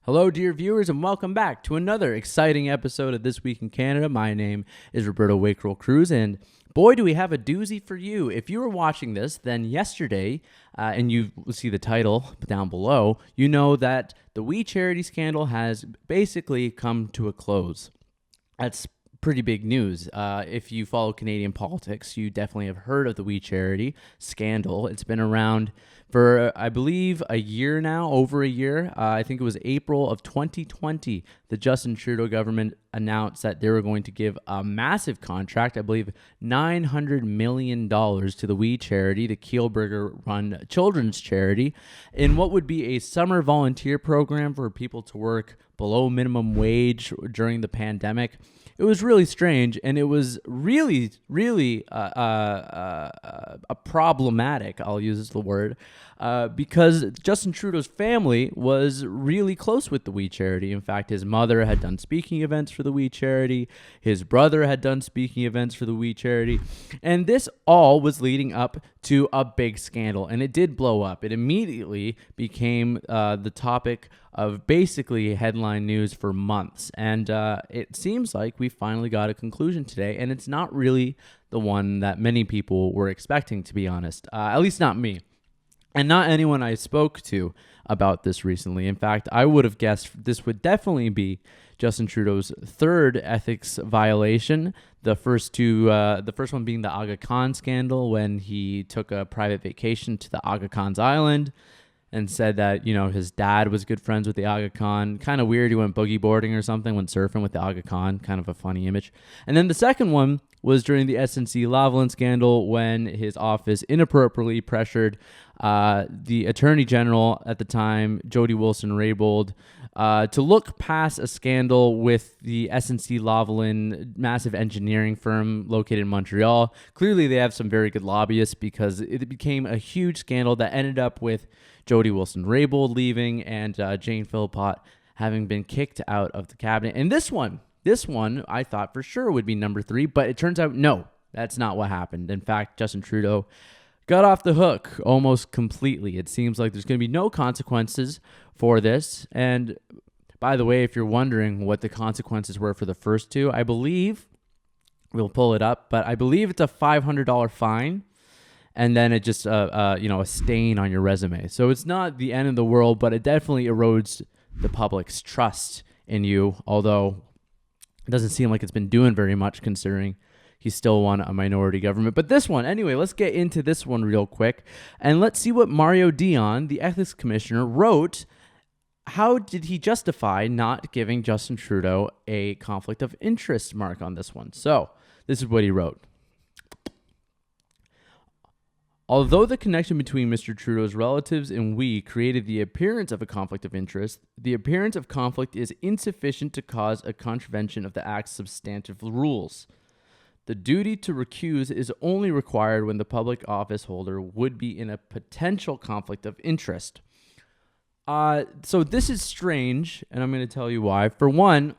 Hello, dear viewers, and welcome back to another exciting episode of This Week in Canada. My name is Roberto Wakerel Cruz, and boy, do we have a doozy for you. If you were watching this, then yesterday, and you will see the title down below, you know that the We Charity scandal has basically come to a close. That's pretty big news. If you follow Canadian politics, you definitely have heard of the We Charity scandal. It's been around for, I believe, a year now, over a year. I think it was April of 2020. The Justin Trudeau government announced that they were going to give a massive contract, I believe $900 million to the We Charity, the Kielburger-run children's charity, in what would be a summer volunteer program for people to work below minimum wage during the pandemic. It was really strange, and it was really problematic, I'll use the word, because Justin Trudeau's family was really close with the We Charity. In fact, his mother had done speaking events for the We Charity. His brother had done speaking events for the We Charity. And this all was leading up to a big scandal, and it did blow up. It immediately became the topic of basically headline news for months. And it seems like we finally got a conclusion today, and it's not really the one that many people were expecting, to be honest. At least not me. And not anyone I spoke to about this recently. In fact, I would have guessed this would definitely be Justin Trudeau's third ethics violation. The first one being the Aga Khan scandal, when he took a private vacation to the Aga Khan's island and said that, his dad was good friends with the Aga Khan. Kind of weird. He went boogie boarding or something, went surfing with the Aga Khan. Kind of a funny image. And then the second one was during the SNC-Lavalin scandal, when his office inappropriately pressured the Attorney General at the time, Jody Wilson-Raybould, to look past a scandal with the SNC-Lavalin massive engineering firm located in Montreal. Clearly, they have some very good lobbyists, because it became a huge scandal that ended up with Jody Wilson-Raybould leaving and Jane Philpott having been kicked out of the cabinet. And this one I thought for sure would be number 3, but it turns out no, that's not what happened. In fact, Justin Trudeau got off the hook almost completely. It seems like there's going to be no consequences for this. And by the way, if you're wondering what the consequences were for the first two, I believe, we'll pull it up, but I believe it's a $500 fine. And then it just, a stain on your resume. So it's not the end of the world, but it definitely erodes the public's trust in you, although it doesn't seem like it's been doing very much, considering he still won a minority government. But this one, anyway, let's get into this one real quick. And let's see what Mario Dion, the ethics commissioner, wrote. How did he justify not giving Justin Trudeau a conflict of interest mark on this one? So this is what he wrote. Although the connection between Mr. Trudeau's relatives and we created the appearance of a conflict of interest, the appearance of conflict is insufficient to cause a contravention of the Act's substantive rules. The duty to recuse is only required when the public office holder would be in a potential conflict of interest. So this is strange, and I'm going to tell you why. For one,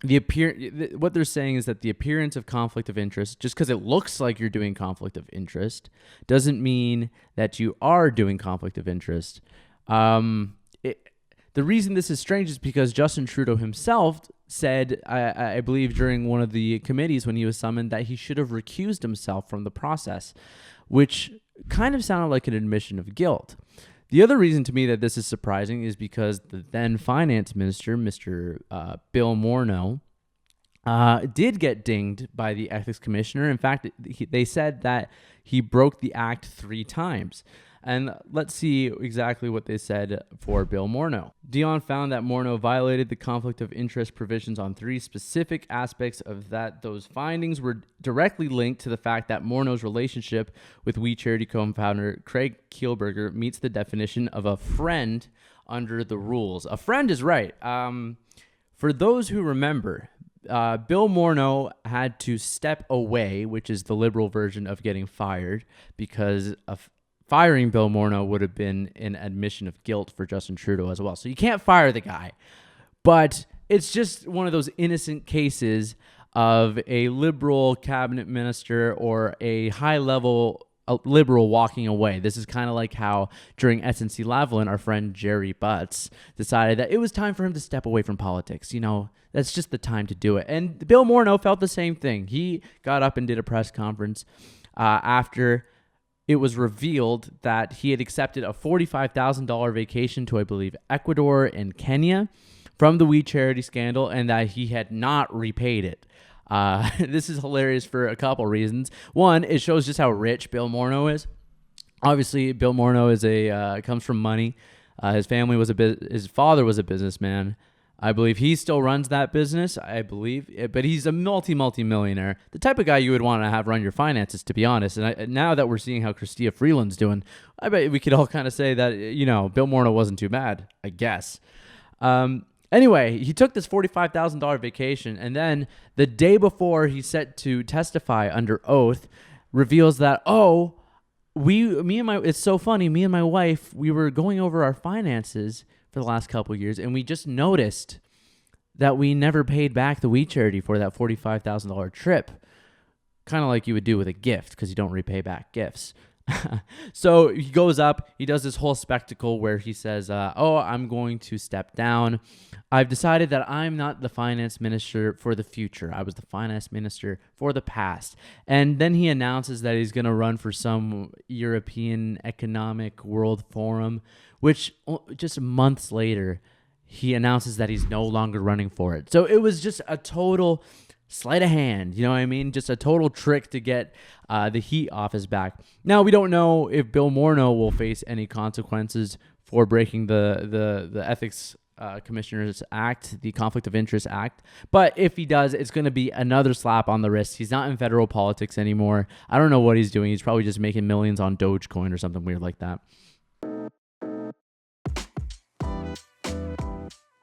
what they're saying is that the appearance of conflict of interest, just because it looks like you're doing conflict of interest, doesn't mean that you are doing conflict of interest. The reason this is strange is because Justin Trudeau himself said, I believe during one of the committees when he was summoned, that he should have recused himself from the process, which kind of sounded like an admission of guilt. The other reason to me that this is surprising is because the then finance minister, Mr. Bill Morneau, did get dinged by the ethics commissioner. In fact, they said that he broke the act 3 times. And let's see exactly what they said for Bill Morneau. Dion found that Morneau violated the conflict of interest provisions on 3 specific aspects of that. Those findings were directly linked to the fact that Morneau's relationship with We Charity co-founder Craig Kielburger meets the definition of a friend under the rules. A friend is right. For those who remember, Bill Morneau had to step away, which is the Liberal version of getting fired, because of firing Bill Morneau would have been an admission of guilt for Justin Trudeau as well. So you can't fire the guy. But it's just one of those innocent cases of a Liberal cabinet minister or a high-level a liberal walking away. This is kind of like how during SNC Lavalin, our friend Jerry Butts decided that it was time for him to step away from politics. That's just the time to do it. And Bill Morneau felt the same thing. He got up and did a press conference after it was revealed that he had accepted a $45,000 vacation to, I believe, Ecuador and Kenya from the We Charity scandal, and that he had not repaid it. This is hilarious for a couple reasons. One, it shows just how rich Bill Morneau is. Obviously, Bill Morneau comes from money. His father was a businessman. I believe he still runs that business, but he's a multi-millionaire. The type of guy you would want to have run your finances, to be honest. And now that we're seeing how Chrystia Freeland's doing, I bet we could all kind of say that, Bill Morneau wasn't too bad, I guess. Anyway, he took this $45,000 vacation, and then the day before he's set to testify under oath, reveals that, it's so funny, me and my wife, we were going over our finances for the last couple of years, and we just noticed that we never paid back the We Charity for that $45,000 trip. Kind of like you would do with a gift, because you don't repay back gifts. So he goes up, he does this whole spectacle where he says, I'm going to step down. I've decided that I'm not the finance minister for the future. I was the finance minister for the past. And then he announces that he's going to run for some European Economic World Forum, which just months later, he announces that he's no longer running for it. So it was just a total sleight of hand, you know what I mean? Just a total trick to get the heat off his back. Now, we don't know if Bill Morneau will face any consequences for breaking the Ethics Commissioners Act, the Conflict of Interest Act. But if he does, it's going to be another slap on the wrist. He's not in federal politics anymore. I don't know what he's doing. He's probably just making millions on Dogecoin or something weird like that.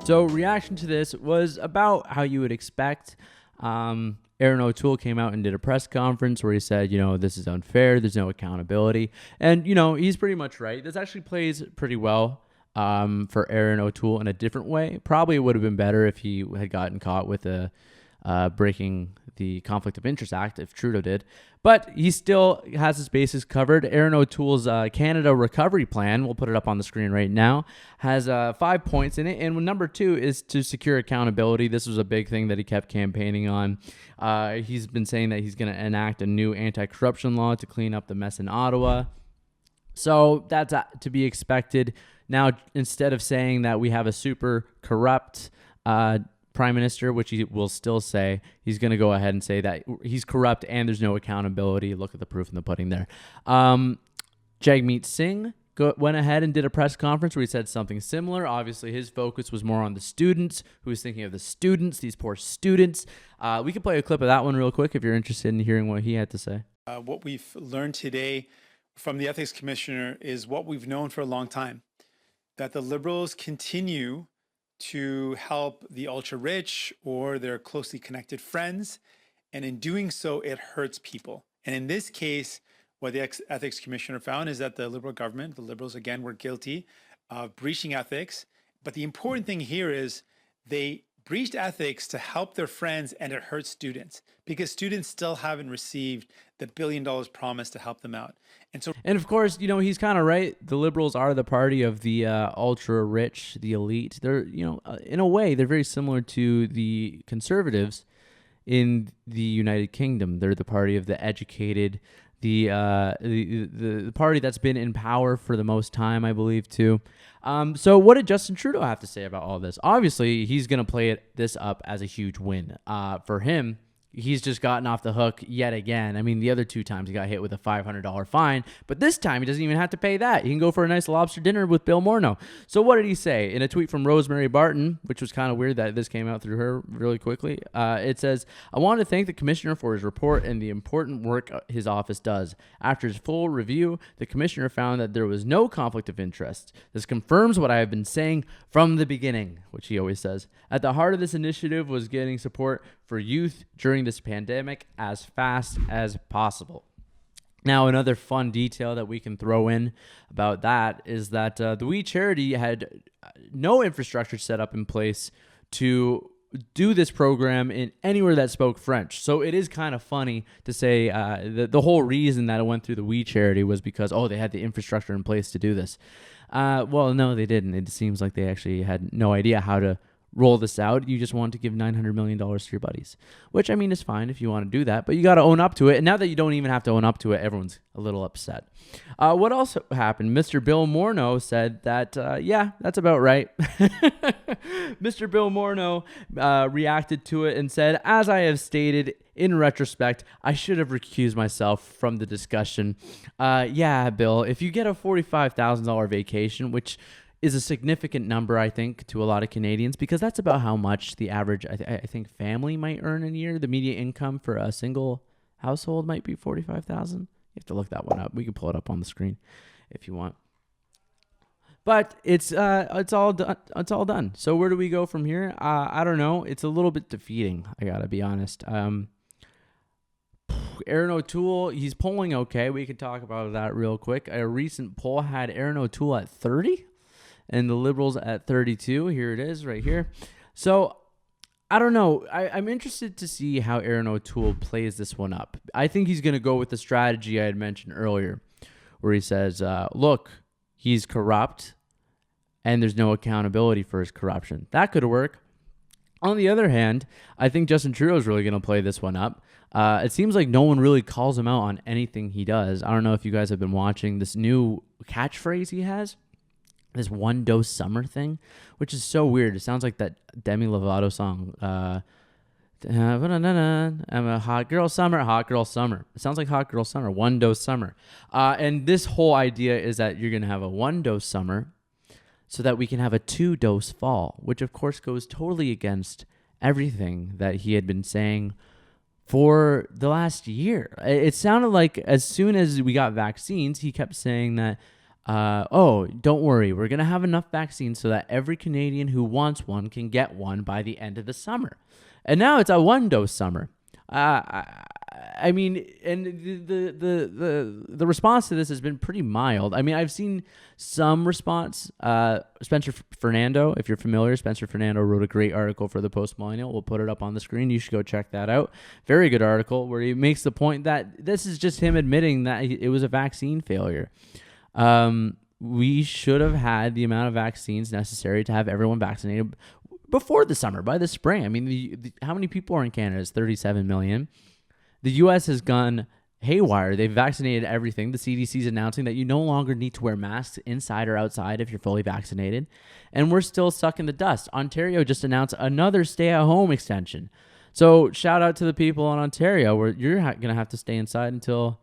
So reaction to this was about how you would expect. Aaron O'Toole came out and did a press conference where he said, this is unfair. There's no accountability. And, he's pretty much right. This actually plays pretty well for Aaron O'Toole in a different way. Probably it would have been better if he had gotten caught with breaking the Conflict of Interest Act, if Trudeau did. But he still has his bases covered. Aaron O'Toole's Canada Recovery Plan, we'll put it up on the screen right now, has 5 points in it. And number 2 is to secure accountability. This was a big thing that he kept campaigning on. He's been saying that he's going to enact a new anti-corruption law to clean up the mess in Ottawa. So that's to be expected. Now, instead of saying that we have a super corrupt Prime Minister, which he will still say, he's going to go ahead and say that he's corrupt and there's no accountability. Look at the proof in the pudding there. Jagmeet Singh went ahead and did a press conference where he said something similar. Obviously, his focus was more on the students, who was thinking of the students, these poor students. We can play a clip of that one real quick if you're interested in hearing what he had to say. What we've learned today from the Ethics Commissioner is what we've known for a long time, that the Liberals continue to help the ultra-rich or their closely connected friends. And in doing so, it hurts people. And in this case, what the Ethics Commissioner found is that the Liberal government, the Liberals again, were guilty of breaching ethics. But the important thing here is they breached ethics to help their friends, and it hurts students because students still haven't received the $1 billion promised to help them out. And of course, he's kind of right. The Liberals are the party of the ultra rich, the elite. They're, in a way, they're very similar to the Conservatives in the United Kingdom. They're the party of the educated, the party that's been in power for the most time, I believe, too. So what did Justin Trudeau have to say about all this? Obviously, he's going to play this up as a huge win. For him, he's just gotten off the hook yet again. I mean, the other 2 times he got hit with a $500 fine, but this time he doesn't even have to pay that. He can go for a nice lobster dinner with Bill Morneau. So what did he say? In a tweet from Rosemary Barton, which was kind of weird that this came out through her really quickly, it says, "I want to thank the Commissioner for his report and the important work his office does. After his full review, the Commissioner found that there was no conflict of interest. This confirms what I have been saying from the beginning," which he always says. "At the heart of this initiative was getting support for youth during this pandemic as fast as possible." Now, another fun detail that we can throw in about that is that the We Charity had no infrastructure set up in place to do this program in anywhere that spoke French. So it is kind of funny to say the whole reason that it went through the We Charity was because, they had the infrastructure in place to do this. Well, no, they didn't. It seems like they actually had no idea how to roll this out. You just want to give $900 million to your buddies, which, I mean, is fine if you want to do that, but you got to own up to it. And now that you don't even have to own up to it, everyone's a little upset. What else happened? Mr. Bill Morneau said that, yeah, that's about right. Mr. Bill Morneau reacted to it and said, as I have stated, in retrospect, I should have recused myself from the discussion. Yeah, Bill, if you get a $45,000 vacation, which is a significant number, I think, to a lot of Canadians, because that's about how much the average, I think, family might earn in a year. The median income for a single household might be $45,000. You have to look that one up. We can pull it up on the screen if you want. But it's all done. It's all done. So where do we go from here? I don't know. It's a little bit defeating, I gotta be honest. Aaron O'Toole, he's polling okay. We could talk about that real quick. A recent poll had Aaron O'Toole at 30. And the Liberals at 32. Here it is right here. So I don't know. I'm interested to see how Aaron O'Toole plays this one up. I think he's going to go with the strategy I had mentioned earlier, where he says, look, he's corrupt and there's no accountability for his corruption. That could work. On the other hand, I think Justin Trudeau is really going to play this one up. It seems like no one really calls him out on anything he does. I don't know if you guys have been watching this new catchphrase he has. This one dose summer thing, which is so weird. It sounds like that Demi Lovato song. I'm a hot girl summer. It sounds like hot girl summer, one dose summer. And this whole idea is that you're going to have a one dose summer so that we can have a 2-dose fall, which of course goes totally against everything that he had been saying for the last year. It sounded like as soon as we got vaccines, he kept saying that, don't worry, we're going to have enough vaccines so that every Canadian who wants one can get one by the end of the summer. And now it's a 1-dose summer. I mean, and the response to this has been pretty mild. I mean, I've seen some response. Spencer Fernando, if you're familiar, Spencer Fernando wrote a great article for the Post Millennial. We'll put it up on the screen. You should go check that out. Very good article where he makes the point that this is just him admitting that it was a vaccine failure. We should have had the amount of vaccines necessary to have everyone vaccinated before the summer, by the spring. I mean, how many people are in Canada? It's 37 million. The U.S. has gone haywire. They've vaccinated everything. The CDC is announcing that you no longer need to wear masks inside or outside if you're fully vaccinated. And we're still stuck in the dust. Ontario just announced another stay-at-home extension. So shout out to the people in Ontario where you're going to have to stay inside until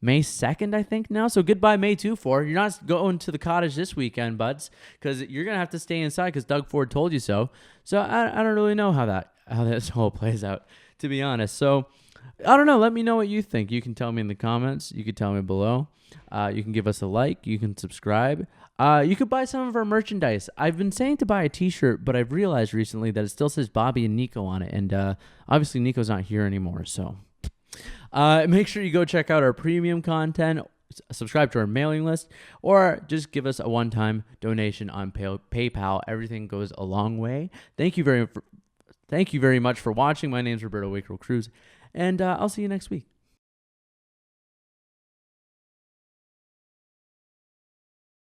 May 2nd, I think now. So goodbye May 2-4. You're not going to the cottage this weekend, buds, because you're going to have to stay inside because Doug Ford told you so. So I don't really know how this whole plays out, to be honest. So I don't know. Let me know what you think. You can tell me in the comments. You can tell me below. You can give us a like. You can subscribe. You could buy some of our merchandise. I've been saying to buy a t-shirt, but I've realized recently that it still says Bobby and Nico on it. And obviously Nico's not here anymore, so make sure you go check out our premium content, subscribe to our mailing list, or just give us a one-time donation on PayPal. Everything goes a long way. Thank you very much for watching. My name is Roberto Wakerow Cruz, and I'll see you next week.